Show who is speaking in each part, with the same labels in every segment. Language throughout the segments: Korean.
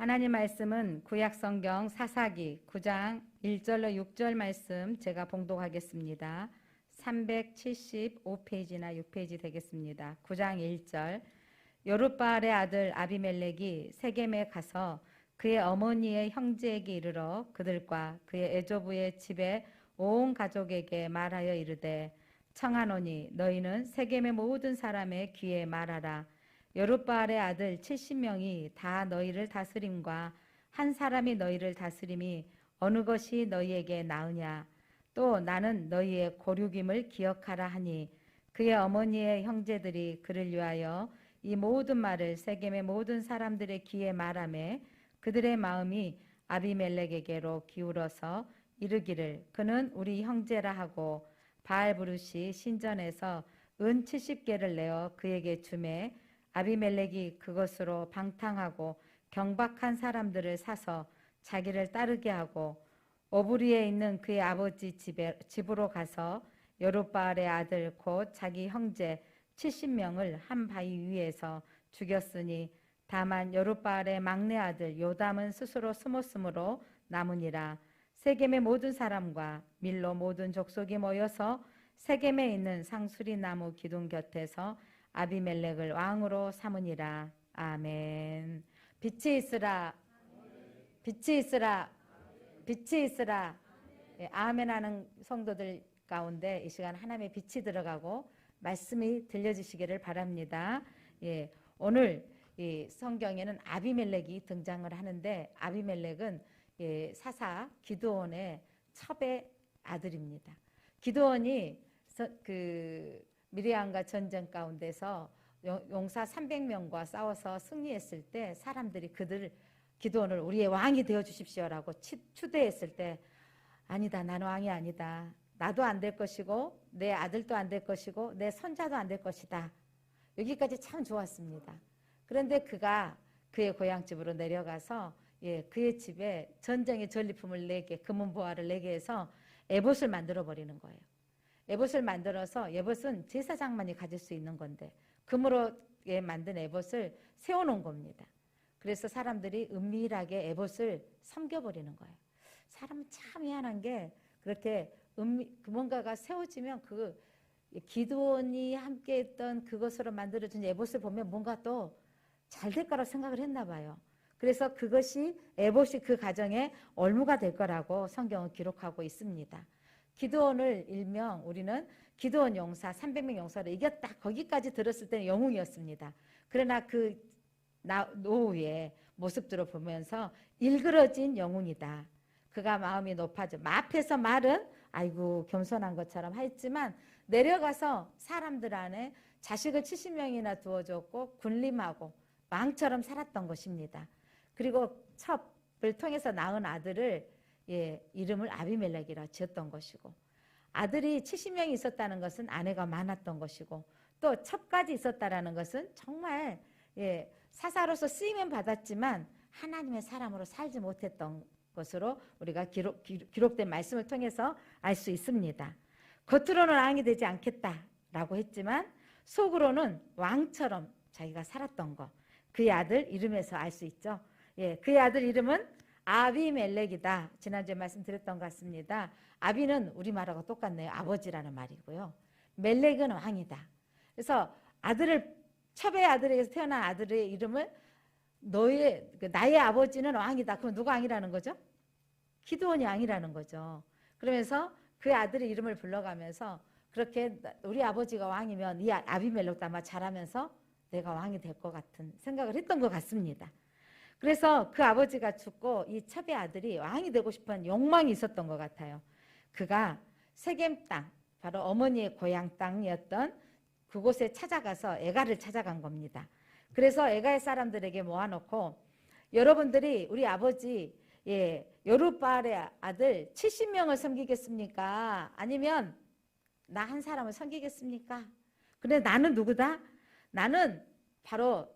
Speaker 1: 하나님 말씀은 구약성경 사사기 9장 1절로 6절 말씀 제가 봉독하겠습니다. 375페이지나 6페이지 되겠습니다. 9장 1절. 여룻바알의 아들 아비멜렉이 세겜에 가서 그의 어머니의 형제에게 이르러 그들과 그의 애조부의 집에 온 가족에게 말하여 이르되, 청하노니 너희는 세겜의 모든 사람의 귀에 말하라. 여룻바알의 아들 70명이 다 너희를 다스림과 한 사람이 너희를 다스림이 어느 것이 너희에게 나으냐. 또 나는 너희의 고륙임을 기억하라 하니, 그의 어머니의 형제들이 그를 위하여 이 모든 말을 세겜의 모든 사람들의 귀에 말하매 그들의 마음이 아비멜렉에게로 기울어서 이르기를, 그는 우리 형제라 하고 바알부르시 신전에서 은 70개를 내어 그에게 주매 아비멜렉이 그것으로 방탕하고 경박한 사람들을 사서 자기를 따르게 하고 오브리에 있는 그의 아버지 집으로 가서 여룻바알의 아들 곧 자기 형제 70명을 한 바위 위에서 죽였으니 다만 여룻바알의 막내 아들 요담은 스스로 숨었으므로 남으니라. 세겜의 모든 사람과 밀로 모든 족속이 모여서 세겜에 있는 상수리 나무 기둥 곁에서 아비멜렉을 왕으로 삼으니라. 아멘. 빛이 있으라. 빛이 있으라. 빛이 있으라. 예, 아멘 하는 성도들 가운데 이 시간 하나님의 빛이 들어가고 말씀이 들려주시기를 바랍니다. 예, 오늘 이 성경에는 아비멜렉이 등장을 하는데, 아비멜렉은 예, 사사 기드온의 첩의 아들입니다. 기드온이 미디안과 전쟁 가운데서 용사 300명과 싸워서 승리했을 때 사람들이 기드온을 우리의 왕이 되어 주십시오라고 추대했을 때, 아니다, 나는 왕이 아니다. 나도 안 될 것이고 내 아들도 안 될 것이고 내 손자도 안 될 것이다. 여기까지 참 좋았습니다. 그런데 그가 그의 고향집으로 내려가서 그의 집에 전쟁의 전리품을 내게, 금은보화를 내게 해서 에봇을 만들어 버리는 거예요. 에봇을 만들어서, 에봇은 제사장만이 가질 수 있는 건데 금으로 만든 에봇을 세워놓은 겁니다. 그래서 사람들이 은밀하게 에봇을 섬겨버리는 거예요. 사람은 참 희한한 게, 그렇게 뭔가가 세워지면 기드온이 함께 했던 그것으로 만들어진 에봇을 보면 뭔가 또 잘 될 거라고 생각을 했나 봐요. 그래서 그것이 에봇이 그 가정에 올무가 될 거라고 성경은 기록하고 있습니다. 기드온을 일명 우리는 기드온 용사 300명 용사를 이겼다, 거기까지 들었을 때는 영웅이었습니다. 그러나 그 노후의 모습들을 보면서 일그러진 영웅이다. 그가 마음이 높아져 앞에서 말은 아이고 겸손한 것처럼 했지만 내려가서 사람들 안에 자식을 70명이나 두어줬고 군림하고 왕처럼 살았던 것입니다. 그리고 첩을 통해서 낳은 아들을 이름을 아비멜렉이라 지었던 것이고, 아들이 70명이 있었다는 것은 아내가 많았던 것이고, 또 첩까지 있었다라는 것은 정말 사사로서 쓰임은 받았지만 하나님의 사람으로 살지 못했던 것으로 우리가 기록된 말씀을 통해서 알 수 있습니다. 겉으로는 왕이 되지 않겠다라고 했지만 속으로는 왕처럼 자기가 살았던 것, 그의 아들 이름에서 알 수 있죠. 그의 아들 이름은 아비멜렉이다. 지난주에 말씀드렸던 것 같습니다. 아비는 우리말하고 똑같네요. 아버지라는 말이고요. 멜렉은 왕이다. 그래서 첩의 아들에게서 태어난 아들의 이름을 나의 아버지는 왕이다. 그럼 누가 왕이라는 거죠? 기드온이 왕이라는 거죠. 그러면서 그 아들의 이름을 불러가면서, 그렇게 우리 아버지가 왕이면 이 아비멜렉도 아마 잘하면서 내가 왕이 될 것 같은 생각을 했던 것 같습니다. 그래서 그 아버지가 죽고 이 첩의 아들이 왕이 되고 싶은 욕망이 있었던 것 같아요. 그가 세겜 땅, 바로 어머니의 고향 땅이었던 그곳에 찾아가서 애가를 찾아간 겁니다. 그래서 애가의 사람들에게 모아놓고, 여러분들이 우리 아버지 여룻바알의 아들 70명을 섬기겠습니까? 아니면 나 한 사람을 섬기겠습니까? 근데 나는 누구다? 나는 바로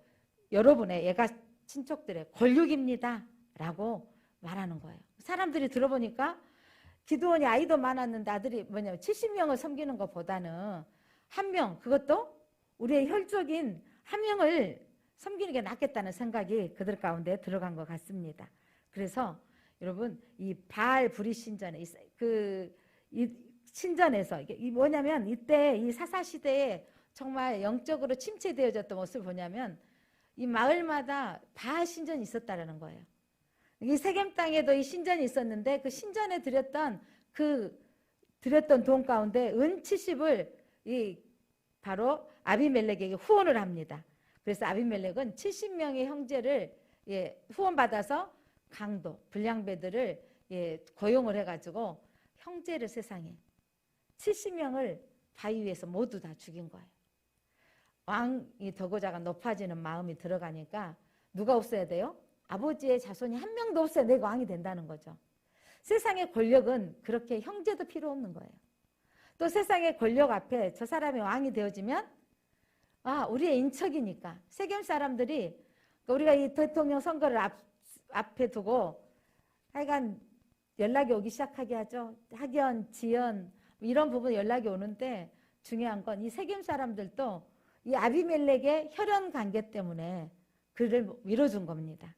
Speaker 1: 여러분의 애가 친척들의 권력입니다 라고 말하는 거예요. 사람들이 들어보니까 기드온이 아이도 많았는데 아들이 70명을 섬기는 것보다는 한 명, 그것도 우리의 혈족인 한 명을 섬기는 게 낫겠다는 생각이 그들 가운데 들어간 것 같습니다. 그래서 여러분 이 바알 브리 신전에 이 신전에서 이게 뭐냐면 이때 이 사사 시대에 정말 영적으로 침체되어졌던 모습을 보냐면 이 마을마다 바알 신전이 있었다라는 거예요. 이 세겜 땅에도 이 신전이 있었는데 그 신전에 드렸던 돈 가운데 은 70을 바로 아비멜렉에게 후원을 합니다. 그래서 아비멜렉은 70명의 형제를 후원받아서 강도, 불량배들을 고용을 해가지고 형제를 세상에 70명을 바위 위에서 모두 다 죽인 거예요. 왕이 덕호자가 높아지는 마음이 들어가니까 누가 없어야 돼요? 아버지의 자손이 한 명도 없어야 내가 왕이 된다는 거죠. 세상의 권력은 그렇게 형제도 필요 없는 거예요. 또 세상의 권력 앞에 저 사람이 왕이 되어지면 우리의 인척이니까 세겜 사람들이 우리가 이 대통령 선거를 앞에 두고 하여간 연락이 오기 시작하게 하죠. 학연, 지연 이런 부분 연락이 오는데 중요한 건 이 세겜 사람들도 이 아비멜렉의 혈연 관계 때문에 그를 밀어준 겁니다.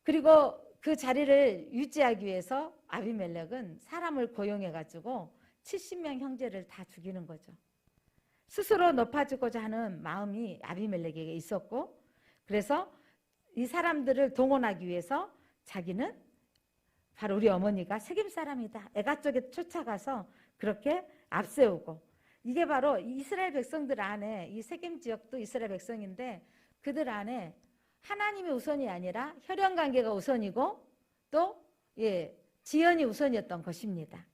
Speaker 1: 그리고 그 자리를 유지하기 위해서 아비멜렉은 사람을 고용해가지고 70명 형제를 다 죽이는 거죠. 스스로 높아지고자 하는 마음이 아비멜렉에게 있었고, 그래서 이 사람들을 동원하기 위해서 자기는 바로 우리 어머니가 세겜 사람이다. 애가 쪽에 쫓아가서 그렇게 앞세우고, 이게 바로 이스라엘 백성들 안에, 이 세겜 지역도 이스라엘 백성인데 그들 안에 하나님이 우선이 아니라 혈연 관계가 우선이고 또 지연이 우선이었던 것입니다.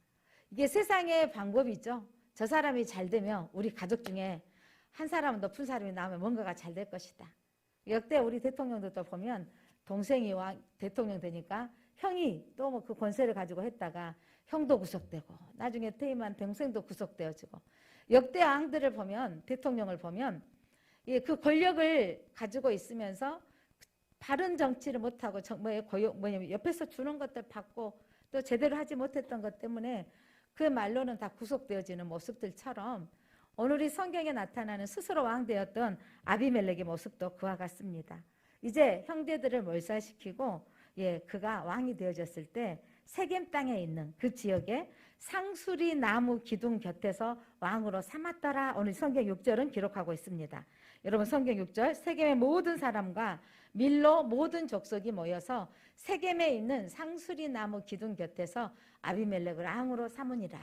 Speaker 1: 이게 세상의 방법이죠. 저 사람이 잘 되면 우리 가족 중에 한 사람은 높은 사람이 나오면 뭔가가 잘 될 것이다. 역대 우리 대통령들도 보면 동생이 대통령 되니까 형이 또 뭐 그 권세를 가지고 했다가 형도 구속되고 나중에 퇴임한 동생도 구속되어지고, 역대 왕들을 보면, 대통령을 보면 그 권력을 가지고 있으면서 바른 정치를 못하고 옆에서 주는 것들 받고 또 제대로 하지 못했던 것 때문에 그 말로는 다 구속되어지는 모습들처럼 오늘 이 성경에 나타나는 스스로 왕 되었던 아비멜렉의 모습도 그와 같습니다. 이제 형제들을 몰살시키고 그가 왕이 되어졌을 때 세겜 땅에 있는 그 지역에 상수리 나무 기둥 곁에서 왕으로 삼았더라. 오늘 성경 6절은 기록하고 있습니다. 여러분 성경 6절, 세겜의 모든 사람과 밀로 모든 족속이 모여서 세겜에 있는 상수리 나무 기둥 곁에서 아비멜렉을 왕으로 삼으니라.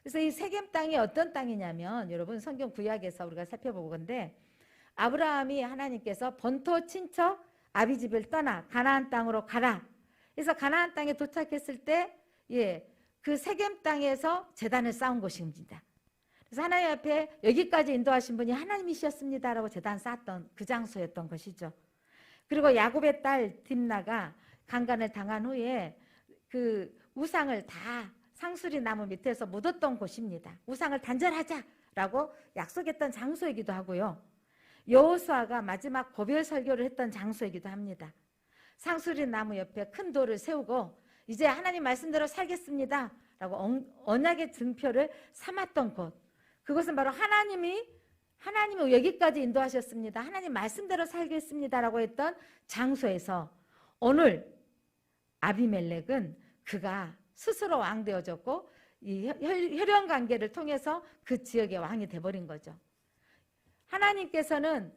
Speaker 1: 그래서 이 세겜 땅이 어떤 땅이냐면, 여러분 성경 구약에서 우리가 살펴볼 건데, 아브라함이 하나님께서 본토 친척 아비 집을 떠나 가나안 땅으로 가라. 그래서 가나안 땅에 도착했을 때 그 세겜 땅에서 제단을 쌓은 곳입니다. 그래서 하나님 앞에 여기까지 인도하신 분이 하나님이셨습니다라고 제단 쌓았던 그 장소였던 것이죠. 그리고 야곱의 딸 딥나가 강간을 당한 후에 그 우상을 다 상수리 나무 밑에서 묻었던 곳입니다. 우상을 단절하자라고 약속했던 장소이기도 하고요. 여호수아가 마지막 고별 설교를 했던 장소이기도 합니다. 상수리 나무 옆에 큰 돌을 세우고 이제 하나님 말씀대로 살겠습니다 라고 언약의 증표를 삼았던 곳, 그것은 바로 하나님이 여기까지 인도하셨습니다, 하나님 말씀대로 살겠습니다 라고 했던 장소에서 오늘 아비멜렉은 그가 스스로 왕 되어졌고 이 혈연 관계를 통해서 그 지역의 왕이 돼버린 거죠. 하나님께서는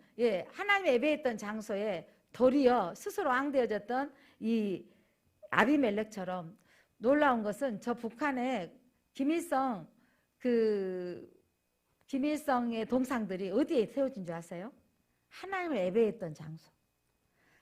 Speaker 1: 하나님 예배했던 장소에 도리어 스스로 왕 되어졌던 이 아비멜렉처럼, 놀라운 것은 저 북한의 김일성의 동상들이 어디에 세워진 줄 아세요? 하나님을 예배했던 장소,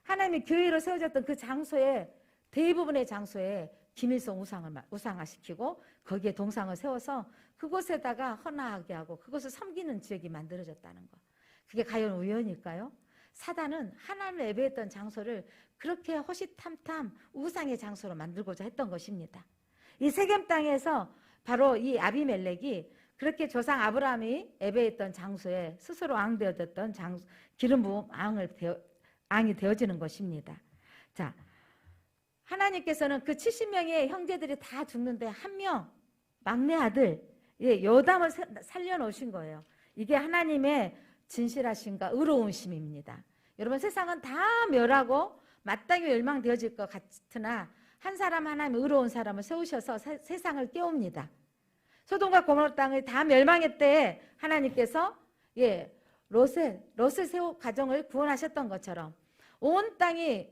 Speaker 1: 하나님의 교회로 세워졌던 그 장소에, 대부분의 장소에 김일성 우상화시키고 거기에 동상을 세워서 그곳에다가 헌화하게 하고 그것을 섬기는 지역이 만들어졌다는 것. 그게 과연 우연일까요? 사단은 하나님을 예배했던 장소를 그렇게 호시탐탐 우상의 장소로 만들고자 했던 것입니다. 이 세겜 땅에서 바로 이 아비멜렉이 그렇게 조상 아브라함이 예배했던 장소에 스스로 왕 되어졌던 기름 부음 왕이 되어지는 것입니다. 자, 하나님께서는 그 70명의 형제들이 다 죽는데 한 명, 막내 아들 요담을 살려놓으신 거예요. 이게 하나님의 진실하심과 의로우심입니다. 여러분 세상은 다 멸하고 마땅히 멸망되어질 것 같으나 한 사람 하나님 의로운 사람을 세우셔서 세상을 깨웁니다. 소돔과 고모라 땅이 다 멸망했을 때 하나님께서 롯을 세우 가정을 구원하셨던 것처럼 온 땅이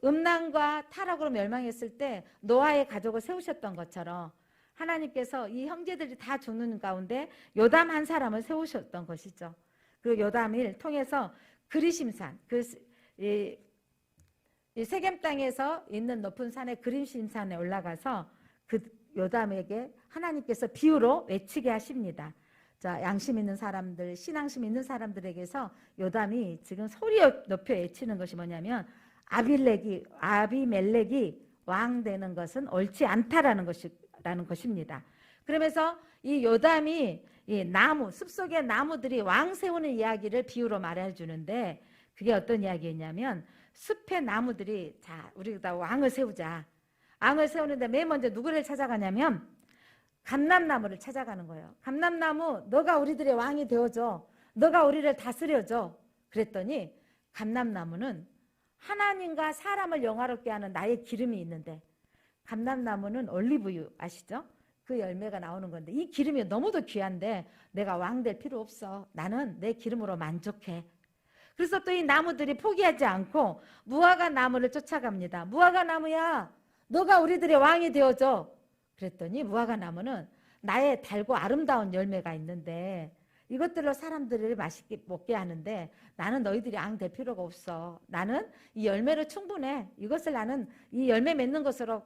Speaker 1: 음란과 타락으로 멸망했을 때 노아의 가족을 세우셨던 것처럼 하나님께서 이 형제들이 다 죽는 가운데 요담 한 사람을 세우셨던 것이죠. 그 요담을 통해서 그리심산, 이 세겜 땅에서 있는 높은 산에 그리심산에 올라가서 그 요담에게 하나님께서 비유로 외치게 하십니다. 자, 양심 있는 사람들, 신앙심 있는 사람들에게서 요담이 지금 소리 높여 외치는 것이 뭐냐면 아비멜렉이 왕 되는 것은 옳지 않다라는 것입니다. 그러면서 이 요담이 이 나무, 숲속의 나무들이 왕 세우는 이야기를 비유로 말해주는데 그게 어떤 이야기였냐면 숲의 나무들이 자, 우리가 왕을 세우자. 왕을 세우는데 맨 먼저 누구를 찾아가냐면 감람나무를 찾아가는 거예요. 감람나무, 너가 우리들의 왕이 되어줘. 너가 우리를 다스려줘. 그랬더니 감람나무는 하나님과 사람을 영화롭게 하는 나의 기름이 있는데 감람나무는 올리브유 아시죠? 그 열매가 나오는 건데 이 기름이 너무도 귀한데 내가 왕 될 필요 없어. 나는 내 기름으로 만족해. 그래서 또 이 나무들이 포기하지 않고 무화과 나무를 쫓아갑니다. 무화과 나무야, 너가 우리들의 왕이 되어줘. 그랬더니 무화과 나무는 나의 달고 아름다운 열매가 있는데 이것들로 사람들을 맛있게 먹게 하는데 나는 너희들이 왕 될 필요가 없어. 나는 이 열매로 충분해. 이것을 나는 이 열매 맺는 것으로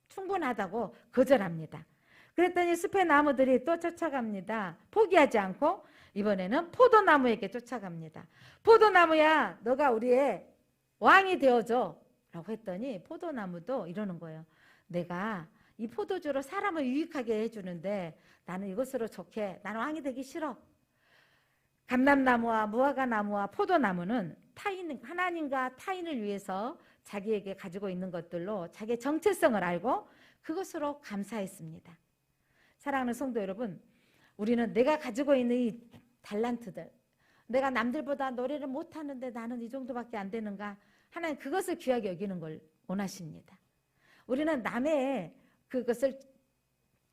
Speaker 1: 충분하다고 거절합니다. 그랬더니 숲의 나무들이 또 쫓아갑니다. 포기하지 않고 이번에는 포도나무에게 쫓아갑니다. 포도나무야, 너가 우리의 왕이 되어줘 라고 했더니 포도나무도 이러는 거예요. 내가 이 포도주로 사람을 유익하게 해주는데 나는 이것으로 좋게, 나는 왕이 되기 싫어. 감람나무와 무화과나무와 포도나무는 하나님과 타인을 위해서 자기에게 가지고 있는 것들로 자기의 정체성을 알고 그것으로 감사했습니다. 사랑하는 성도 여러분, 우리는 내가 가지고 있는 이 달란트들, 내가 남들보다 노래를 못하는데 나는 이 정도밖에 안 되는가? 하나님 그것을 귀하게 여기는 걸 원하십니다. 우리는 남의 그것을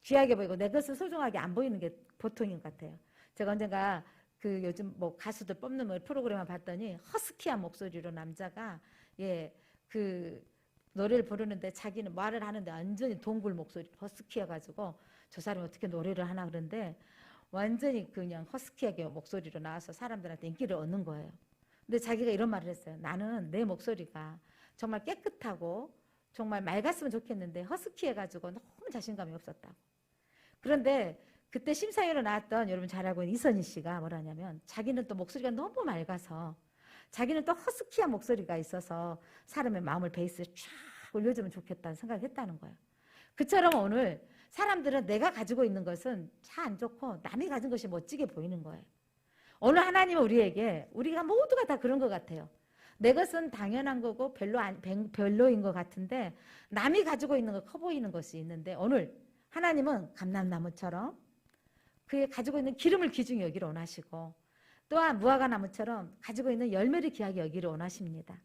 Speaker 1: 귀하게 보이고 내 것을 소중하게 안 보이는 게 보통인 것 같아요. 제가 언젠가 그 요즘 뭐 가수들 뽑는 프로그램을 봤더니 허스키한 목소리로 남자가 그 노래를 부르는데 자기는 말을 하는데 완전히 동굴 목소리 허스키해가지고 저 사람이 어떻게 노래를 하나 그런데 완전히 그냥 허스키하게 목소리로 나와서 사람들한테 인기를 얻는 거예요. 근데 자기가 이런 말을 했어요. 나는 내 목소리가 정말 깨끗하고 정말 맑았으면 좋겠는데 허스키해가지고 너무 자신감이 없었다고. 그런데 그때 심사위원으로 나왔던 여러분 잘 알고 있는 이선희 씨가 뭐라냐면 자기는 또 목소리가 너무 맑아서 자기는 또 허스키한 목소리가 있어서 사람의 마음을 베이스에 쫙 올려주면 좋겠다는 생각을 했다는 거예요. 그처럼 오늘 사람들은 내가 가지고 있는 것은 차 안 좋고 남이 가진 것이 멋지게 보이는 거예요. 오늘 하나님은 우리에게 우리가 모두가 다 그런 것 같아요. 내 것은 당연한 거고 별로인 것 같은데 남이 가지고 있는 거 커 보이는 것이 있는데 오늘 하나님은 감람나무처럼 그에 가지고 있는 기름을 귀중히 여기를 원하시고 또한 무화과나무처럼 가지고 있는 열매를 귀하게 여기를 원하십니다.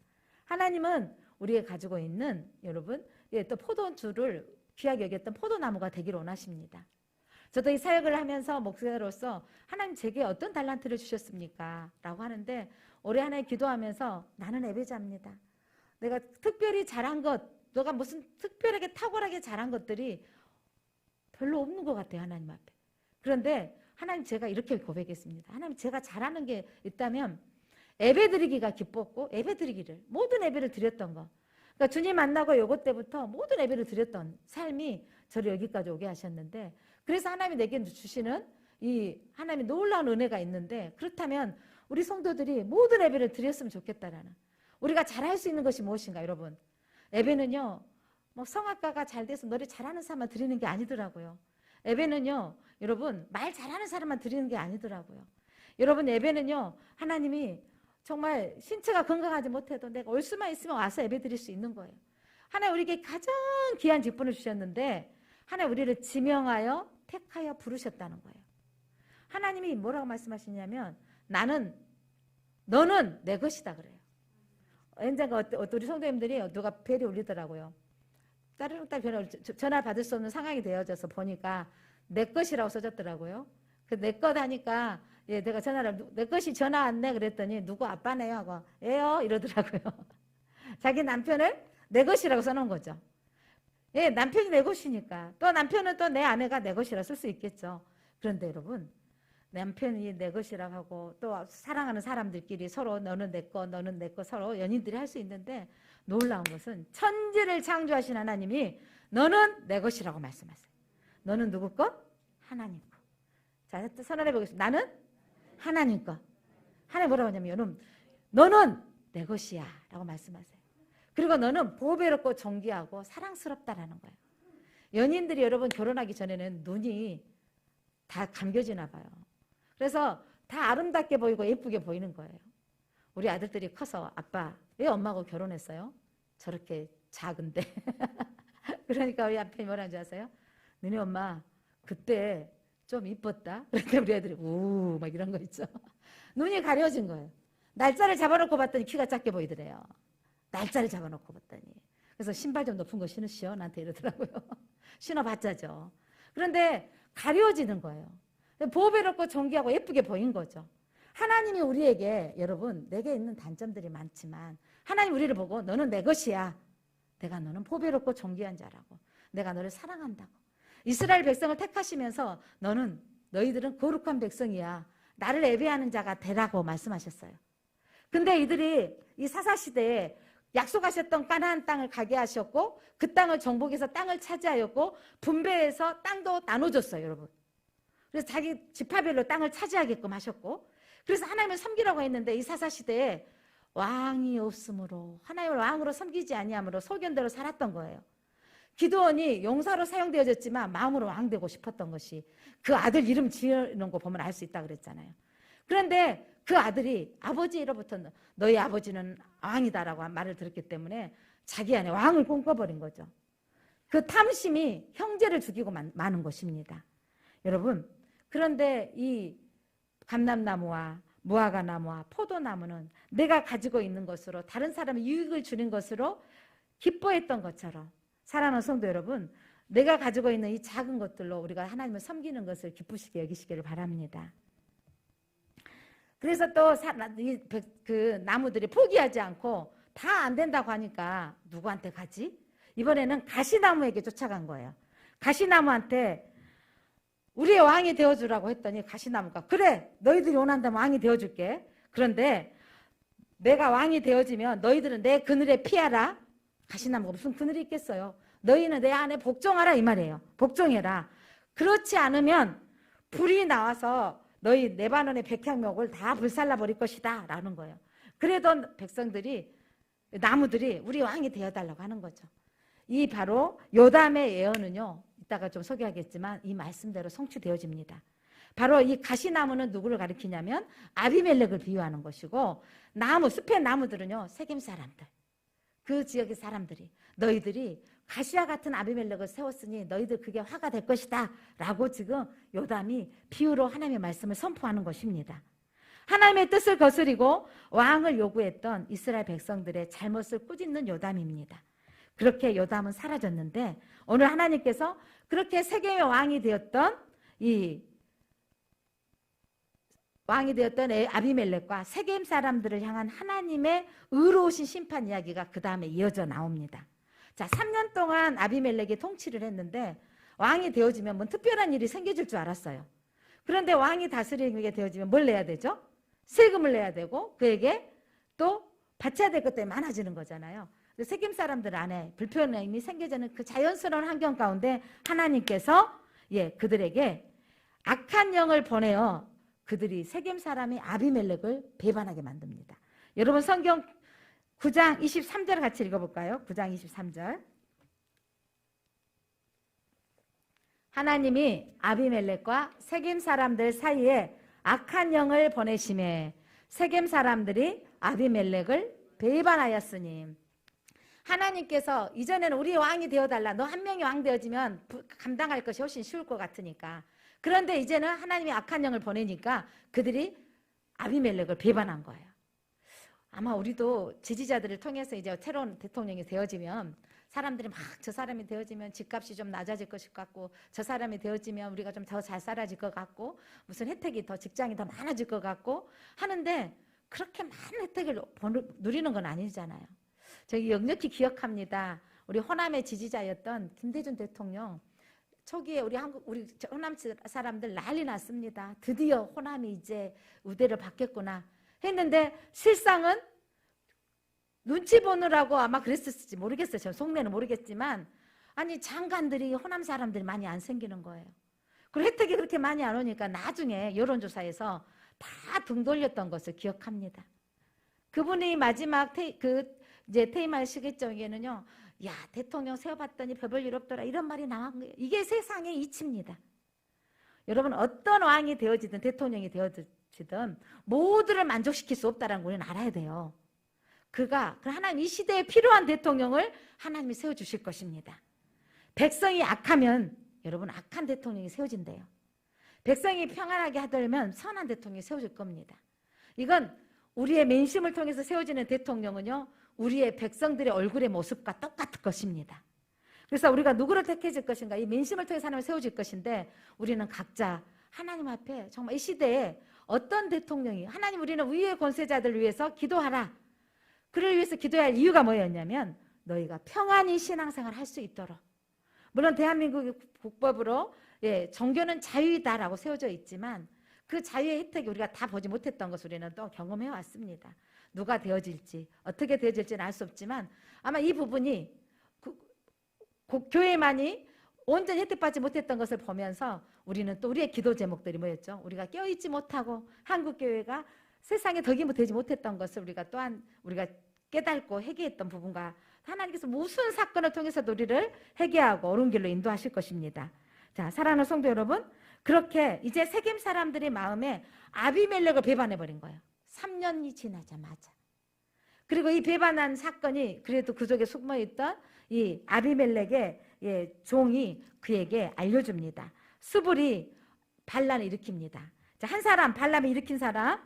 Speaker 1: 하나님은 우리가 가지고 있는 여러분 또 포도주를 귀하게 여겼던 포도나무가 되기를 원하십니다. 저도 이 사역을 하면서 목사로서 하나님 제게 어떤 달란트를 주셨습니까? 라고 하는데 올해 하나님 기도하면서 나는 예배자입니다. 내가 특별히 잘한 것, 너가 무슨 특별하게 탁월하게 잘한 것들이 별로 없는 것 같아요. 하나님 앞에. 그런데 하나님 제가 이렇게 고백했습니다. 하나님 제가 잘하는 게 있다면 예배드리기가 기뻤고 예배드리기를 모든 예배를 드렸던 거. 그러니까 주님 만나고 요것 때부터 모든 예배를 드렸던 삶이 저를 여기까지 오게 하셨는데 그래서 하나님이 내게 주시는 이 하나님의 놀라운 은혜가 있는데 그렇다면 우리 성도들이 모든 예배를 드렸으면 좋겠다라는 우리가 잘할 수 있는 것이 무엇인가 여러분. 예배는요. 뭐 성악가가 잘 돼서 노래 잘하는 사람만 드리는 게 아니더라고요. 예배는요. 여러분 말 잘하는 사람만 드리는 게 아니더라고요. 여러분 예배는요. 하나님이 정말 신체가 건강하지 못해도 내가 올 수만 있으면 와서 예배 드릴 수 있는 거예요. 하나님 우리에게 가장 귀한 직분을 주셨는데 하나님 우리를 지명하여 택하여 부르셨다는 거예요. 하나님이 뭐라고 말씀하시냐면 나는 너는 내 것이다 그래요. 언젠가 우리 성도님들이 누가 벨이 울리더라고요. 따르릉따르릉 전화를 받을 수 없는 상황이 되어져서 보니까 내 것이라고 써졌더라고요. 그 내 것 하니까 예, 내가 전화를 내 것이 전화 왔네 그랬더니 누구 아빠네요 하고 예요 이러더라고요. 자기 남편을 내 것이라고 써놓은 거죠. 예, 남편이 내 것이니까 또 남편은 또 내 아내가 내 것이라 쓸 수 있겠죠. 그런데 여러분 남편이 내 것이라고 하고 또 사랑하는 사람들끼리 서로 너는 내 거 너는 내 거 서로 연인들이 할 수 있는데 놀라운 것은 천지를 창조하신 하나님이 너는 내 것이라고 말씀하세요. 너는 누구 것? 하나님 것. 자, 선언해 보겠습니다. 나는 하나님 것. 하나님 뭐라고 하냐면 여러분 너는 내 것이야 라고 말씀하세요. 그리고 너는 보배롭고 존귀하고 사랑스럽다라는 거예요. 연인들이 여러분 결혼하기 전에는 눈이 다 감겨지나 봐요. 그래서 다 아름답게 보이고 예쁘게 보이는 거예요. 우리 아들들이 커서 아빠 왜 엄마하고 결혼했어요? 저렇게 작은데. 그러니까 우리 남편이 뭐라는 줄 아세요? 너네 엄마 그때 좀 이뻤다. 그러니까 우리 애들이 우 막 이런 거 있죠. 눈이 가려진 거예요. 날짜를 잡아놓고 봤더니 키가 작게 보이더래요. 날짜를 잡아놓고 봤더니. 그래서 신발 좀 높은 거 신으시오 나한테 이러더라고요. 신어봤자죠. 그런데 가려지는 거예요. 보배롭고 존귀하고 예쁘게 보인 거죠. 하나님이 우리에게 여러분 내게 있는 단점들이 많지만 하나님 우리를 보고 너는 내 것이야. 내가 너는 보배롭고 존귀한 자라고. 내가 너를 사랑한다고. 이스라엘 백성을 택하시면서 너희들은 거룩한 백성이야. 나를 예배하는 자가 되라고 말씀하셨어요. 근데 이들이 이 사사시대에 약속하셨던 가나안 땅을 가게 하셨고 그 땅을 정복해서 땅을 차지하였고 분배해서 땅도 나눠줬어요. 여러분. 그래서 자기 지파별로 땅을 차지하게끔 하셨고 그래서 하나님을 섬기라고 했는데 이 사사시대에 왕이 없으므로 하나님을 왕으로 섬기지 아니하므로 소견대로 살았던 거예요. 기드온이 용사로 사용되어졌지만 마음으로 왕 되고 싶었던 것이 그 아들 이름 지으는 거 보면 알 수 있다 그랬잖아요. 그런데 그 아들이 아버지로부터 너희 아버지는 왕이다라고 말을 들었기 때문에 자기 안에 왕을 꿈꿔버린 거죠. 그 탐심이 형제를 죽이고 마는 것입니다. 여러분 그런데 이 감람나무와 무화과나무와 포도나무는 내가 가지고 있는 것으로 다른 사람의 유익을 주는 것으로 기뻐했던 것처럼 사랑하는 성도 여러분 내가 가지고 있는 이 작은 것들로 우리가 하나님을 섬기는 것을 기쁘시게 여기시기를 바랍니다. 그래서 또 그 나무들이 포기하지 않고 다 안 된다고 하니까 누구한테 가지? 이번에는 가시나무에게 쫓아간 거예요. 가시나무한테 우리의 왕이 되어주라고 했더니 가시나무가 그래 너희들이 원한다면 왕이 되어줄게. 그런데 내가 왕이 되어지면 너희들은 내 그늘에 피하라. 가시나무가 무슨 그늘이 있겠어요. 너희는 내 안에 복종하라 이 말이에요. 복종해라. 그렇지 않으면 불이 나와서 너희 레바논의 백향목을 다 불살라 버릴 것이다 라는 거예요. 그래도 백성들이 나무들이 우리 왕이 되어달라고 하는 거죠. 이 바로 요담의 예언은요 이따가 좀 소개하겠지만 이 말씀대로 성취되어집니다. 바로 이 가시나무는 누구를 가리키냐면 아비멜렉을 비유하는 것이고 숲의 나무들은요 세겜 사람들 그 지역의 사람들이 너희들이 가시와 같은 아비멜렉을 세웠으니 너희들 그게 화가 될 것이다 라고 지금 요담이 비유로 하나님의 말씀을 선포하는 것입니다. 하나님의 뜻을 거스리고 왕을 요구했던 이스라엘 백성들의 잘못을 꾸짖는 요담입니다. 그렇게 요담은 사라졌는데 오늘 하나님께서 그렇게 세겜의 왕이 되었던 아비멜렉과 세겜 사람들을 향한 하나님의 의로우신 심판 이야기가 그 다음에 이어져 나옵니다. 자, 3년 동안 아비멜렉이 통치를 했는데 왕이 되어지면 뭐 특별한 일이 생겨질 줄 알았어요. 그런데 왕이 다스리게 되어지면 뭘 내야 되죠? 세금을 내야 되고 그에게 또 바쳐야 될 것들이 많아지는 거잖아요. 세겜 사람들 안에 불편함이 생겨지는 그 자연스러운 환경 가운데 하나님께서 그들에게 악한 영을 보내어 그들이 세겜 사람이 아비멜렉을 배반하게 만듭니다. 여러분 성경 9장 23절 같이 읽어볼까요? 9장 23절. 하나님이 아비멜렉과 세겜 사람들 사이에 악한 영을 보내심에 세겜 사람들이 아비멜렉을 배반하였으니 하나님께서 이전에는 우리 왕이 되어달라. 너 한 명이 왕 되어지면 감당할 것이 훨씬 쉬울 것 같으니까. 그런데 이제는 하나님이 악한 영을 보내니까 그들이 아비멜렉을 배반한 거예요. 아마 우리도 지지자들을 통해서 이제 새로운 대통령이 되어지면 사람들이 막 저 사람이 되어지면 집값이 좀 낮아질 것 같고 저 사람이 되어지면 우리가 좀 더 잘 살아질 것 같고 무슨 혜택이 더 직장이 더 많아질 것 같고 하는데 그렇게 많은 혜택을 누리는 건 아니잖아요. 저기 역력히 기억합니다. 우리 호남의 지지자였던 김대중 대통령 초기에 우리 호남 사람들 난리 났습니다. 드디어 호남이 이제 우대를 받겠구나 했는데 실상은 눈치 보느라고 아마 그랬을지 모르겠어요. 저 속내는 모르겠지만 아니 장관들이 호남 사람들이 많이 안 생기는 거예요. 그리고 혜택이 그렇게 많이 안 오니까 나중에 여론조사에서 다 등 돌렸던 것을 기억합니다. 그분이 마지막 이제 퇴임할 시기점에는요, 야 대통령 세워봤더니 별볼일 없더라 이런 말이 나온 거예요. 이게 세상의 이치입니다. 여러분 어떤 왕이 되어지든 대통령이 되어지든 모두를 만족시킬 수 없다는 걸 우리는 알아야 돼요. 하나님 이 시대에 필요한 대통령을 하나님이 세워주실 것입니다. 백성이 악하면 여러분 악한 대통령이 세워진대요. 백성이 평안하게 하려면 선한 대통령이 세워질 겁니다. 이건 우리의 민심을 통해서 세워지는 대통령은요, 우리의 백성들의 얼굴의 모습과 똑같을 것입니다. 그래서 우리가 누구를 택해질 것인가, 이 민심을 통해서 하나님을 세워질 것인데 우리는 각자 하나님 앞에 정말 이 시대에 어떤 대통령이 하나님 우리는 위의 권세자들을 위해서 기도하라. 그를 위해서 기도해야 할 이유가 뭐였냐면 너희가 평안히 신앙생활을 할 수 있도록. 물론 대한민국 국법으로 종교는 자유이다라고 세워져 있지만 그 자유의 혜택이 우리가 다 보지 못했던 것을 우리는 또 경험해 왔습니다. 누가 되어질지 어떻게 되어질지는 알 수 없지만 아마 이 부분이 교회만이 온전히 혜택받지 못했던 것을 보면서 우리는 또 우리의 기도 제목들이 뭐였죠? 우리가 깨어있지 못하고 한국교회가 세상에 덕이 되지 못했던 것을 우리가 깨닫고 회개했던 부분과 하나님께서 무슨 사건을 통해서도 우리를 회개하고 옳은 길로 인도하실 것입니다. 자, 사랑하는 성도 여러분, 그렇게 이제 세겜 사람들의 마음에 아비멜렉을 배반해버린 거예요. 3년이 지나자마자. 그리고 이 배반한 사건이 그래도 그 속에 숨어있던 이 아비멜렉의 종이 그에게 알려줍니다. 스불이 반란을 일으킵니다. 자, 한 사람, 반란을 일으킨 사람,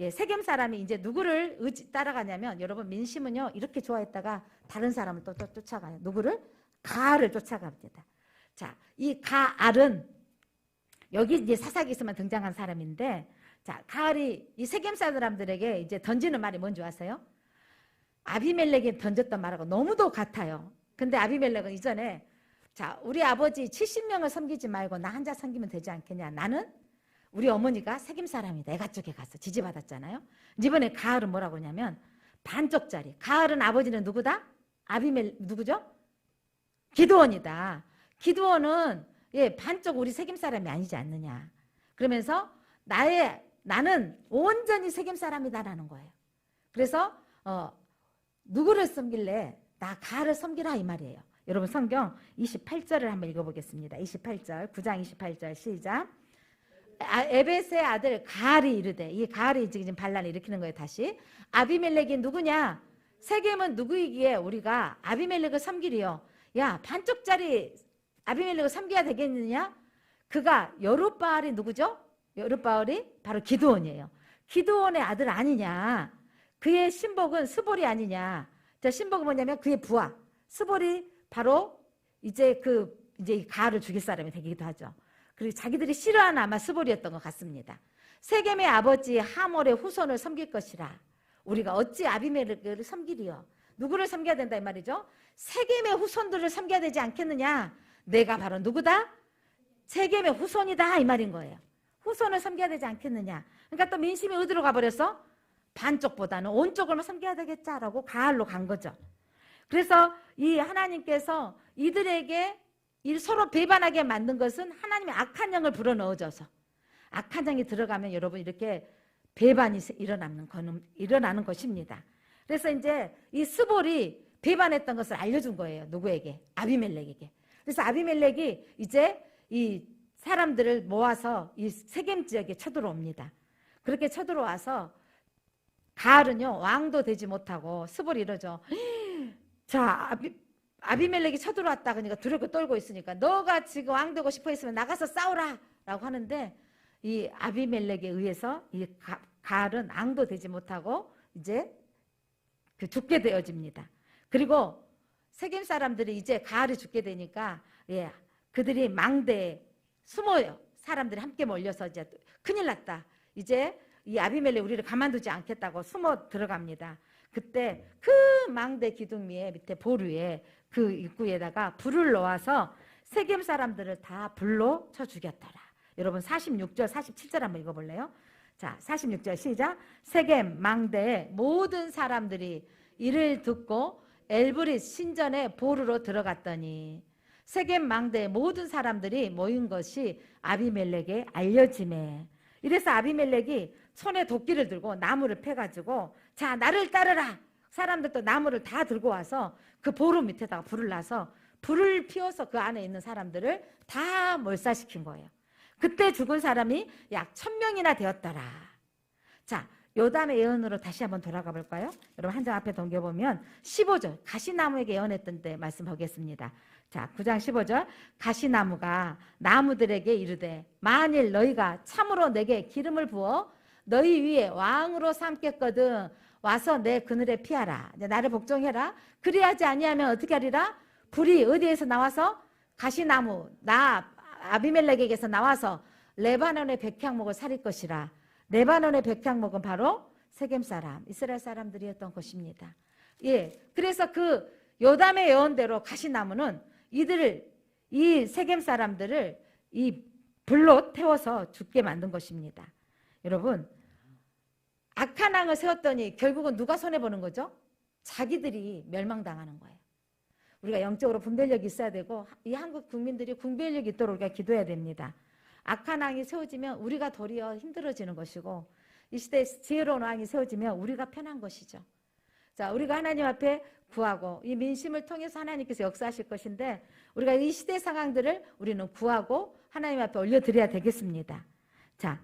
Speaker 1: 세겜 사람이 이제 누구를 따라가냐면 여러분 민심은요 이렇게 좋아했다가 다른 사람을 또 쫓아가요. 누구를? 가알을 쫓아갑니다. 자, 이 가알은 여기 이제 사사기에서만 등장한 사람인데, 자, 가알이 이 세겜 사람들에게 이제 던지는 말이 뭔지 아세요? 아비멜렉이 던졌던 말하고 너무도 같아요. 근데 아비멜렉은 이전에 자, 우리 아버지 70명을 섬기지 말고 나 혼자 섬기면 되지 않겠냐. 나는 우리 어머니가 세겜 사람이다. 애가 쪽에 가서 지지받았잖아요. 이번에 가알은 뭐라고 하냐면 반쪽짜리. 가알은 아버지는 누구다? 누구죠? 기드온이다. 기드온은 반쪽 우리 세겜 사람이 아니지 않느냐. 그러면서 나는 온전히 세겜 사람이다라는 거예요. 그래서 누구를 섬길래? 나 가알을 섬기라 이 말이에요. 여러분 성경 28절을 한번 읽어보겠습니다. 28절, 9장 28절 시작. 에벳의 아들 가알이 이르되, 이 가알이 지금 반란을 일으키는 거예요. 다시 아비멜렉이 누구냐? 세겜은 누구이기에 우리가 아비멜렉을 섬기리요? 야, 반쪽짜리 아비멜렉을 섬겨야 되겠느냐? 그가 여룻바알이 누구죠? 여룻바알이 바로 기드온이에요. 기드온의 아들 아니냐? 그의 신복은 스볼이 아니냐? 자, 신복은 뭐냐면 그의 부하 스볼이 바로 이제 이 가알을 죽일 사람이 되기도 하죠. 그리고 자기들이 싫어하는 아마 스볼이었던 것 같습니다. 세겜의 아버지 하몰의 후손을 섬길 것이라. 우리가 어찌 아비멜렉을 섬기리요? 누구를 섬겨야 된다 이 말이죠? 세겜의 후손들을 섬겨야 되지 않겠느냐? 내가 바로 누구다? 세겜의 후손이다 이 말인 거예요. 후손을 섬겨야 되지 않겠느냐? 그러니까 또 민심이 어디로 가버렸어? 반쪽보다는 온 쪽을 섬겨야 되겠자라고 가알로 간 거죠. 그래서 이 하나님께서 이들에게 서로 배반하게 만든 것은 하나님의 악한 영을 불어넣어줘서, 악한 영이 들어가면 여러분 이렇게 배반이 일어나는 것입니다. 그래서 이제 이 스볼이 배반했던 것을 알려준 거예요. 누구에게? 아비멜렉에게. 그래서 아비멜렉이 이제 이 사람들을 모아서 이 세겜 지역에 쳐들어옵니다. 그렇게 쳐들어와서 가알은요 왕도 되지 못하고 스볼이 이러죠. 자, 아비멜렉이 쳐들어왔다 그러니까 두렵고 떨고 있으니까 너가 지금 왕 되고 싶어 있으면 나가서 싸우라 라고 하는데 이 아비멜렉에 의해서 이 가알은 왕도 되지 못하고 이제 그 죽게 되어집니다. 그리고 세겜 사람들이 이제 가을에 죽게 되니까 그들이 망대에 숨어요. 사람들이 함께 몰려서 이제 큰일 났다. 이제 이 아비멜렉 우리를 가만두지 않겠다고 숨어 들어갑니다. 그때 그 망대 기둥 밑에 볼 위에 그 입구에다가 불을 놓아서 세겜 사람들을 다 불로 쳐 죽였더라. 여러분 46절 47절 한번 읽어볼래요? 자, 46절 시작. 세겜 망대의 모든 사람들이 이를 듣고 엘브릿 신전에 보르러 들어갔더니 세겜 망대의 모든 사람들이 모인 것이 아비멜렉에 알려지매. 이래서 아비멜렉이 손에 도끼를 들고 나무를 패가지고 자, 나를 따르라. 사람들도 나무를 다 들고 와서 그 보루 밑에다가 불을 놔서 불을 피워서 그 안에 있는 사람들을 다 몰살시킨 거예요. 그때 죽은 사람이 약 1000명이나 되었더라. 자, 요담의 예언으로 다시 한번 돌아가 볼까요? 여러분 한 장 앞에 넘겨보면 15절 가시나무에게 예언했던 때 말씀 보겠습니다. 자, 9장 15절 가시나무가 나무들에게 이르되 만일 너희가 참으로 내게 기름을 부어 너희 위에 왕으로 삼겠거든 와서 내 그늘에 피하라. 나를 복종해라. 그리하지 아니하면 어떻게 하리라? 불이 어디에서 나와서 가시나무 나 아비멜렉에게서 나와서 레바논의 백향목을 살릴 것이라. 레바논의 백향목은 바로 세겜 사람, 이스라엘 사람들이었던 것입니다. 그래서 그 요담의 예언대로 가시나무는 이 세겜 사람들을 이 불로 태워서 죽게 만든 것입니다. 여러분, 악한 왕을 세웠더니 결국은 누가 손해보는 거죠? 자기들이 멸망당하는 거예요. 우리가 영적으로 분별력이 있어야 되고 이 한국 국민들이 분별력이 있도록 우리가 기도해야 됩니다. 악한 왕이 세워지면 우리가 도리어 힘들어지는 것이고 이 시대에 지혜로운 왕이 세워지면 우리가 편한 것이죠. 자, 우리가 하나님 앞에 구하고 이 민심을 통해서 하나님께서 역사하실 것인데 우리가 이 시대 상황들을 우리는 구하고 하나님 앞에 올려드려야 되겠습니다. 자,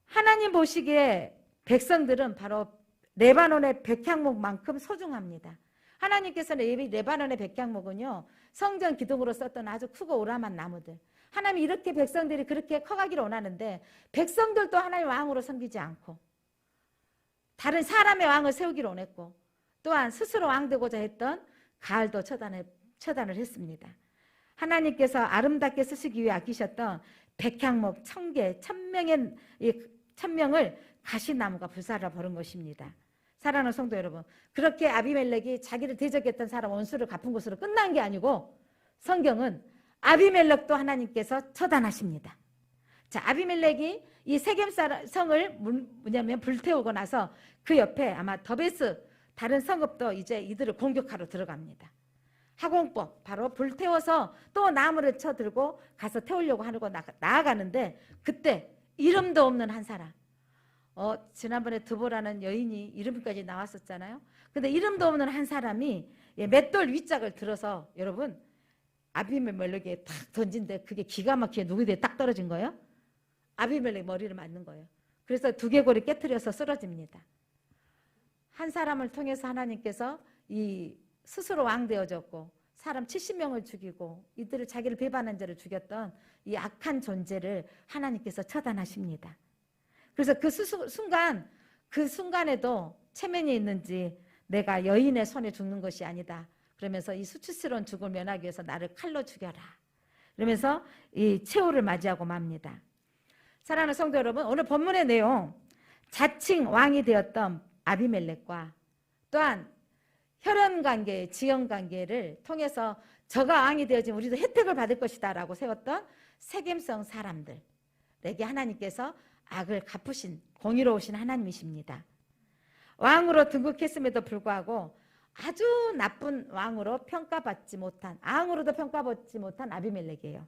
Speaker 1: 하나님 보시기에 백성들은 바로 레바논의 백향목만큼 소중합니다. 하나님께서는 이 레바논의 백향목은요 성전 기둥으로 썼던 아주 크고 오람한 나무들, 하나님이 이렇게 백성들이 그렇게 커가기를 원하는데 백성들도 하나님 왕으로 섬기지 않고 다른 사람의 왕을 세우기를 원했고 또한 스스로 왕 되고자 했던 가을도 처단을 했습니다. 하나님께서 아름답게 쓰시기 위해 아끼셨던 백향목 1000개 1000명을 가시나무가 불살아 버린 것입니다. 사랑하는 성도 여러분, 그렇게 아비멜렉이 자기를 대적했던 사람 원수를 갚은 것으로 끝난 게 아니고 성경은 아비멜렉도 하나님께서 처단하십니다. 자, 아비멜렉이 이 세겜 성을 불태우고 나서 그 옆에 아마 더베스 다른 성읍도 이제 이들을 공격하러 들어갑니다. 하공법, 바로 불태워서 또 나무를 쳐들고 가서 태우려고 하고 나아가는데 그때 이름도 없는 한 사람, 지난번에 드보라는 여인이 이름까지 나왔었잖아요. 근데 이름도 없는 한 사람이 맷돌 윗짝을 들어서 여러분 아비멜렉에 탁 던진데 그게 기가 막히게 누구에게 딱 떨어진 거예요? 아비멜렉 머리를 맞는 거예요. 그래서 두개골이 깨트려서 쓰러집니다. 한 사람을 통해서 하나님께서 이 스스로 왕 되어졌고 사람 70명을 죽이고 이들을 자기를 배반한 자를 죽였던 이 악한 존재를 하나님께서 처단하십니다. 그래서 그 순간에도 체면이 있는지 내가 여인의 손에 죽는 것이 아니다. 그러면서 이 수치스러운 죽음을 면하기 위해서 나를 칼로 죽여라. 그러면서 이 최후를 맞이하고 맙니다. 사랑하는 성도 여러분, 오늘 본문의 내용 자칭 왕이 되었던 아비멜렉과 또한 혈연관계, 지연관계를 통해서 저가 왕이 되어지면 우리도 혜택을 받을 것이다 라고 세웠던 세겜성 사람들에게 하나님께서 악을 갚으신 공의로우신 하나님이십니다. 왕으로 등극했음에도 불구하고 아주 나쁜 왕으로 평가받지 못한, 왕으로도 평가받지 못한 아비멜렉이에요.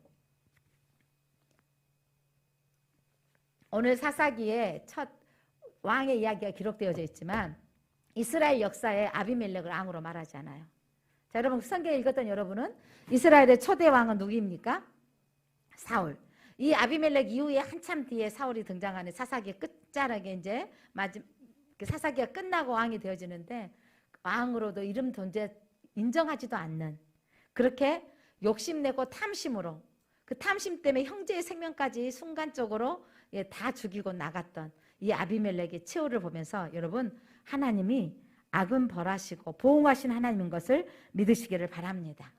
Speaker 1: 오늘 사사기에 첫 왕의 이야기가 기록되어져 있지만 이스라엘 역사에 아비멜렉을 왕으로 말하지 않아요. 자, 여러분 성경 읽었던 여러분은 이스라엘의 초대 왕은 누구입니까? 사울. 이 아비멜렉 이후에 한참 뒤에 사울이 등장하는 사사기 끝자락에 이제 사사기가 끝나고 왕이 되어지는데 왕으로도 이름 존재 인정하지도 않는, 그렇게 욕심내고 탐심으로 그 탐심 때문에 형제의 생명까지 순간적으로 다 죽이고 나갔던 이 아비멜렉의 최후를 보면서 여러분 하나님이 악은 벌하시고 보응하신 하나님인 것을 믿으시기를 바랍니다.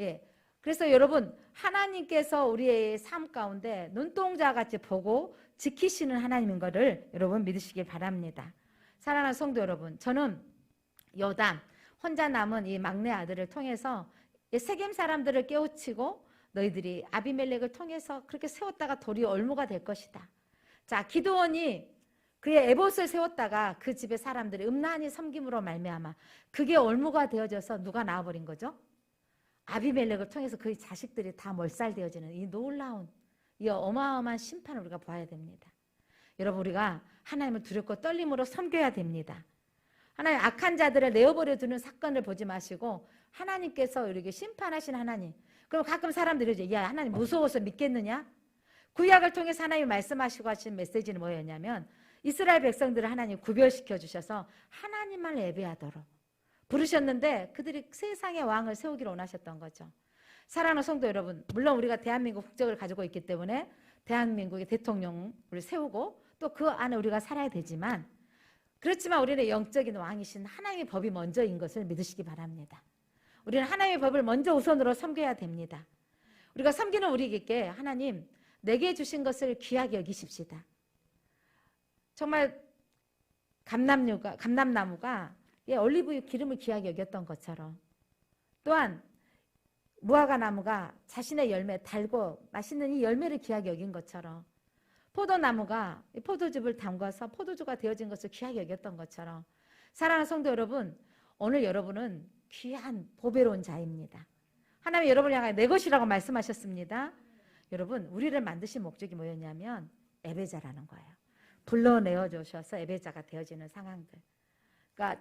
Speaker 1: 예. 그래서 여러분, 하나님께서 우리의 삶 가운데 눈동자같이 보고 지키시는 하나님인 것을 여러분 믿으시길 바랍니다. 사랑하는 성도 여러분, 저는 요담 혼자 남은 이 막내 아들을 통해서 세겜 사람들을 깨우치고 너희들이 아비멜렉을 통해서 그렇게 세웠다가 돌이 올무가 될 것이다. 자, 기드온이 그의 에봇을 세웠다가 그 집의 사람들이 음란히 섬김으로 말미암아 그게 올무가 되어져서 누가 나와버린 거죠? 아비멜렉을 통해서 그의 자식들이 다 몰살되어지는 이 놀라운 이 어마어마한 심판을 우리가 봐야 됩니다. 여러분, 우리가 하나님을 두렵고 떨림으로 섬겨야 됩니다. 하나님 악한 자들을 내어버려 두는 사건을 보지 마시고 하나님께서 우리에게 심판하신 하나님. 그럼 가끔 사람들이 이제 야, 하나님 무서워서 믿겠느냐? 구약을 통해서 하나님이 말씀하시고 하신 메시지는 뭐였냐면 이스라엘 백성들을 하나님 구별시켜 주셔서 하나님만 예배하도록 부르셨는데 그들이 세상의 왕을 세우기를 원하셨던 거죠. 사랑하는 성도 여러분, 물론 우리가 대한민국 국적을 가지고 있기 때문에 대한민국의 대통령을 세우고 또 그 안에 우리가 살아야 되지만, 그렇지만 우리는 영적인 왕이신 하나님의 법이 먼저인 것을 믿으시기 바랍니다. 우리는 하나님의 법을 먼저 우선으로 섬겨야 됩니다. 우리가 섬기는 우리에게 하나님 내게 주신 것을 귀하게 여기십시다. 정말 감람나무가 올리브유 기름을 귀하게 여겼던 것처럼, 또한 무화과 나무가 자신의 열매, 달고 맛있는 이 열매를 귀하게 여긴 것처럼, 포도나무가 포도즙을 담가서 포도주가 되어진 것을 귀하게 여겼던 것처럼, 사랑하는 성도 여러분, 오늘 여러분은 귀한 보배로운 자입니다. 하나님이 여러분을 향하여 내 것이라고 말씀하셨습니다. 여러분, 우리를 만드신 목적이 뭐였냐면 예배자라는 거예요. 불러내어 주셔서 예배자가 되어지는 상황들. 그러니까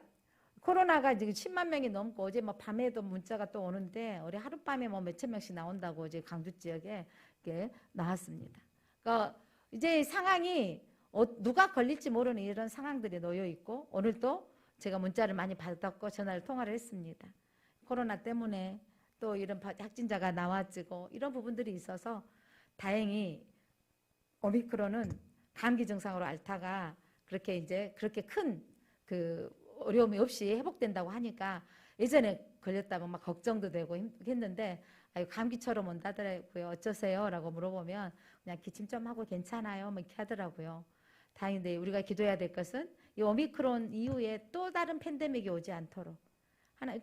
Speaker 1: 코로나가 지금 10만 명이 넘고 어제 뭐 밤에도 문자가 또 오는데 우리 하룻밤에 뭐 몇천 명씩 나온다고 어제 강주 지역에 이렇게 나왔습니다. 그러니까 이제 상황이 누가 걸릴지 모르는 이런 상황들이 놓여 있고, 오늘 또 제가 문자를 많이 받았고 전화를 통화를 했습니다. 코로나 때문에 또 이런 확진자가 나와지고 이런 부분들이 있어서 다행히 오미크론은 감기 증상으로 앓다가 그렇게 이제 그렇게 큰 그 어려움이 없이 회복된다고 하니까 예전에 걸렸다고 막 걱정도 되고 했는데, 아유 감기처럼 온다더라고요. 어쩌세요? 라고 물어보면 그냥 기침 좀 하고 괜찮아요. 뭐 이렇게 하더라고요. 다행인데 우리가 기도해야 될 것은 이 오미크론 이후에 또 다른 팬데믹이 오지 않도록.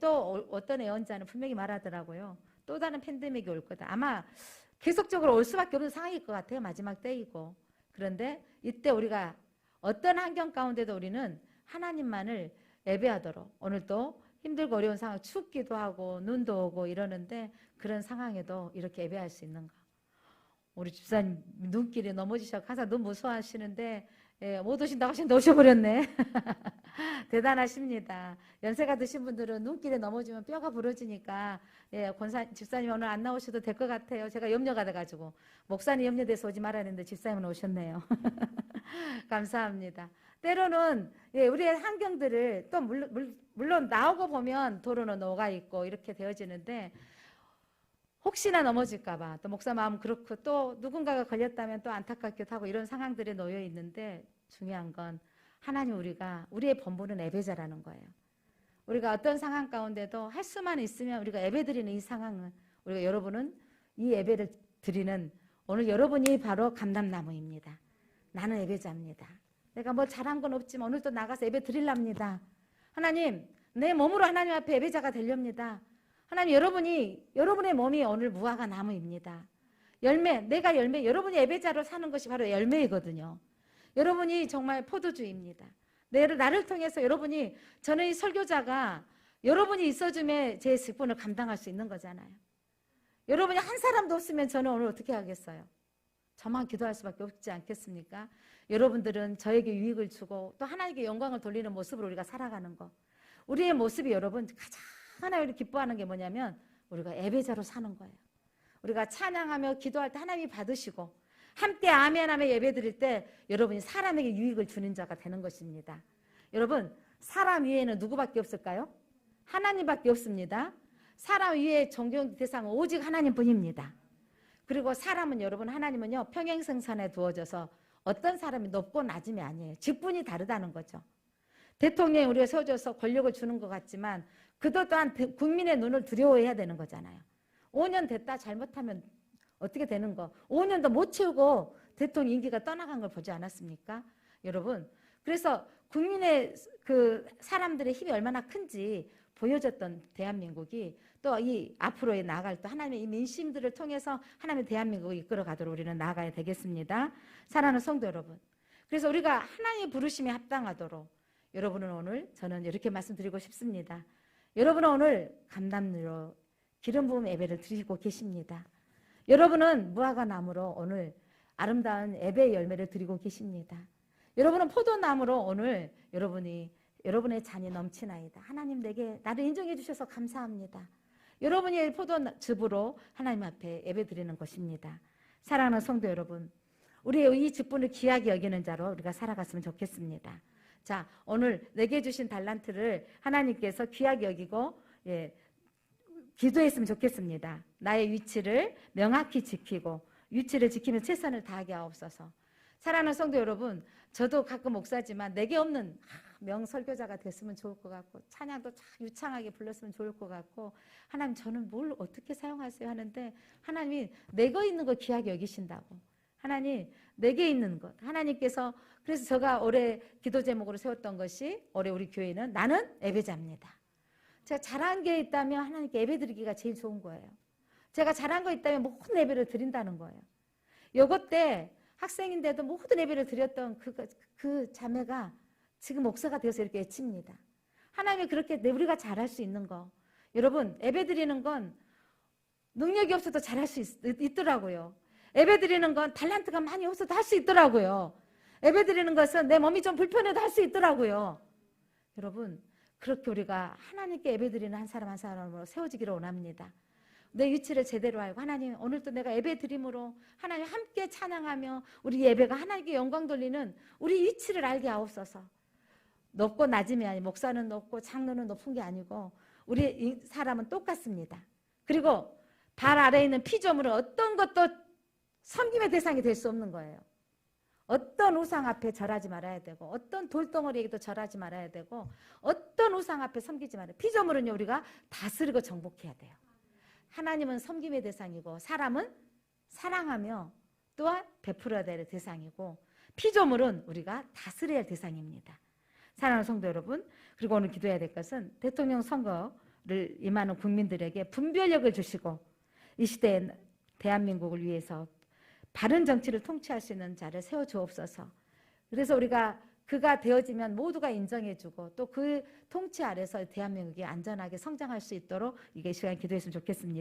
Speaker 1: 또 어떤 예언자는 분명히 말하더라고요. 또 다른 팬데믹이 올 거다. 아마 계속적으로 올 수밖에 없는 상황일 것 같아요. 마지막 때이고. 그런데 이때 우리가 어떤 환경 가운데도 우리는 하나님만을 예배하도록, 오늘 또 힘들고 어려운 상황, 춥기도 하고 눈도 오고 이러는데 그런 상황에도 이렇게 예배할 수 있는가. 우리 집사님 눈길이 넘어지셔서 항상 너무 무서워하시는데 못 오신다고 하시는데 오셔버렸네. 대단하십니다. 연세가 드신 분들은 눈길에 넘어지면 뼈가 부러지니까 집사님 오늘 안 나오셔도 될 것 같아요. 제가 염려가 돼가지고 목사님 염려돼서 오지 말아야 했는데 집사님은 오셨네요. 감사합니다. 때로는 우리의 환경들을 또 물론 나오고 보면 도로는 녹아 있고 이렇게 되어지는데, 혹시나 넘어질까 봐 또 목사 마음 그렇고 또 누군가가 걸렸다면 또 안타깝기도 하고 이런 상황들에 놓여 있는데, 중요한 건 하나님 우리의 본분은 예배자라는 거예요. 우리가 어떤 상황 가운데도 할 수만 있으면 우리가 예배 드리는 이 상황은, 우리가 여러분은 이 예배를 드리는 오늘 여러분이 바로 감람나무입니다. 나는 예배자입니다. 내가 뭐 잘한 건 없지만 오늘도 나가서 예배 드리랍니다. 하나님, 내 몸으로 하나님 앞에 예배자가 되렵니다. 하나님, 여러분의 몸이 오늘 무화과 나무입니다. 내가 열매, 여러분이 예배자로 사는 것이 바로 열매이거든요. 여러분이 정말 포도주입니다. 나를 통해서 저는 이 설교자가 여러분이 있어줌에 제 직분을 감당할 수 있는 거잖아요. 여러분이 한 사람도 없으면 저는 오늘 어떻게 하겠어요? 저만 기도할 수밖에 없지 않겠습니까? 여러분들은 저에게 유익을 주고 또 하나님께 영광을 돌리는 모습으로 우리가 살아가는 거. 우리의 모습이 여러분 가장 하나님을 기뻐하는 게 뭐냐면 우리가 예배자로 사는 거예요. 우리가 찬양하며 기도할 때 하나님이 받으시고 함께 아멘하며 예배 드릴 때 여러분이 사람에게 유익을 주는 자가 되는 것입니다. 여러분, 사람 위에는 누구밖에 없을까요? 하나님밖에 없습니다. 사람 위에 존경 대상은 오직 하나님뿐입니다. 그리고 하나님은요 평행생산에 두어져서 어떤 사람이 높고 낮음이 아니에요. 직분이 다르다는 거죠. 대통령이 우리가 세워줘서 권력을 주는 것 같지만 그도 또한 국민의 눈을 두려워해야 되는 거잖아요. 5년 됐다 잘못하면 어떻게 되는 거. 5년도 못 채우고 대통령 임기가 떠나간 걸 보지 않았습니까? 여러분, 그래서 국민의 그 사람들의 힘이 얼마나 큰지 보여줬던 대한민국이 또 이 앞으로 나아갈 또 하나님의 이 민심들을 통해서 하나님의 대한민국을 이끌어 가도록 우리는 나아가야 되겠습니다. 사랑하는 성도 여러분, 그래서 우리가 하나님의 부르심에 합당하도록 여러분은 오늘 저는 이렇게 말씀드리고 싶습니다. 여러분은 오늘 감람으로 기름 부음 예배를 드리고 계십니다. 여러분은 무화과 나무로 오늘 아름다운 예배의 열매를 드리고 계십니다. 여러분은 포도나무로 오늘 여러분의 잔이 넘치나이다. 하나님 내게 나를 인정해 주셔서 감사합니다. 여러분이 포도즙으로 하나님 앞에 예배 드리는 것입니다. 사랑하는 성도 여러분, 우리의 이 직분을 귀하게 여기는 자로 우리가 살아갔으면 좋겠습니다. 자, 오늘 내게 주신 달란트를 하나님께서 귀하게 여기고 기도했으면 좋겠습니다. 나의 위치를 명확히 지키고 위치를 지키며 최선을 다하게 하옵소서. 사랑하는 성도 여러분, 저도 가끔 목사지만 내게 없는 명설교자가 됐으면 좋을 것 같고 찬양도 참 유창하게 불렀으면 좋을 것 같고 하나님 저는 뭘 어떻게 사용하세요 하는데 하나님이 내가 있는 거 귀하게 여기신다고. 하나님 내게 있는 것 하나님께서 그래서 제가 올해 기도 제목으로 세웠던 것이 올해 우리 교회는 나는 예배자입니다. 제가 잘한 게 있다면 하나님께 예배 드리기가 제일 좋은 거예요. 제가 잘한 거 있다면 모든 예배를 드린다는 거예요. 요것 때 학생인데도 모든 예배를 드렸던 그 자매가 지금 목사가 되어서 이렇게 외칩니다. 하나님이 그렇게 우리가 잘할 수 있는 거. 여러분 예배 드리는 건 능력이 없어도 잘할 수 있더라고요. 예배 드리는 건 달란트가 많이 없어도 할 수 있더라고요. 예배 드리는 것은 내 몸이 좀 불편해도 할 수 있더라고요. 여러분 그렇게 우리가 하나님께 예배 드리는 한 사람 한 사람으로 세워지기를 원합니다. 내 위치를 제대로 알고 하나님 오늘도 내가 예배 드림으로 하나님 함께 찬양하며 우리 예배가 하나님께 영광 돌리는 우리 위치를 알게 하옵소서. 높고 낮음이 아니고 목사는 높고 장로는 높은 게 아니고 우리 사람은 똑같습니다. 그리고 발 아래에 있는 피조물은 어떤 것도 섬김의 대상이 될 수 없는 거예요. 어떤 우상 앞에 절하지 말아야 되고 어떤 돌덩어리에게도 절하지 말아야 되고 어떤 우상 앞에 섬기지 말아야 돼요. 피조물은요 우리가 다스리고 정복해야 돼요. 하나님은 섬김의 대상이고 사람은 사랑하며 또한 베풀어야 될 대상이고 피조물은 우리가 다스려야 할 대상입니다. 사랑하는 성도 여러분, 그리고 오늘 기도해야 될 것은 대통령 선거를 임하는 국민들에게 분별력을 주시고 이 시대에 대한민국을 위해서 바른 정치를 통치할 수 있는 자를 세워주옵소서. 그래서 우리가 그가 되어지면 모두가 인정해주고 또 그 통치 아래서 대한민국이 안전하게 성장할 수 있도록 이게 시간 기도했으면 좋겠습니다.